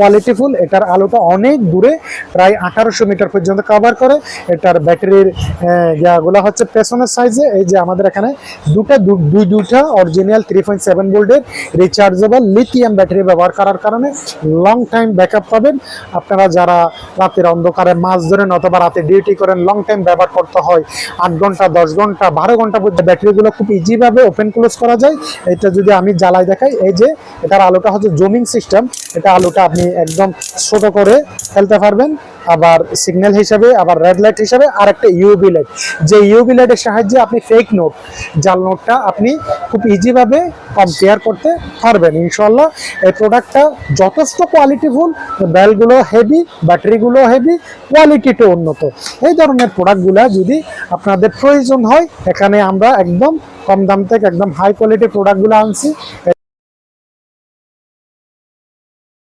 কোয়ালিটিফুল। এটার আলোটা অনেক দূরে, প্রায় 1800 মিটার পর্যন্ত কভার করে। এটার ব্যাটারির ইয়াগুলো হচ্ছে পেছনের সাইজে, এই যে আমাদের এখানে দুটা অরিজিনাল 3.7 ভোল্টের রিচার্জেবল লিথিয়াম ব্যাটারি ব্যবহার করার কারণে লং টাইম ব্যাকআপ পাবেন। আপনারা যারা রাতের অন্ধকারে মাছ ধরেন অথবা রাতে ডিউটি করেন, লং টাইম ব্যবহার করতে হয়, 8 ঘন্টা 10 ঘন্টা 12 ঘন্টা পর্যন্ত ব্যাটারিগুলো খুব ইজিভাবে ওপেন ক্লোজ করা যায়। এটা যদি আমি জ্বালাই দেখাই, এই যে এটার আলোটা হচ্ছে জুমিং সিস্টেম। এটা আলোটা আপনি একদম ছোট করে ফেলতে পারবেন, আবার সিগন্যাল হিসাবে, আবার রেড লাইট হিসাবে, আর একটা ইউভি লাইট। যে ইউভি লাইটের সাহায্যে আপনি ফেক নোট, জাল নোটটা আপনি খুব ইজিভাবে কম্পেয়ার করতে পারবেন ইনশাল্লাহ। এই প্রোডাক্টটা যথেষ্ট কোয়ালিটিফুল, বেলগুলো হেভি, ব্যাটারিগুলো হেভি, কোয়ালিটিটা উন্নত। এই ধরনের প্রোডাক্টগুলো যদি আপনাদের প্রয়োজন হয়, এখানে আমরা একদম কম দাম থেকে একদম হাই কোয়ালিটির প্রোডাক্টগুলো আনছি।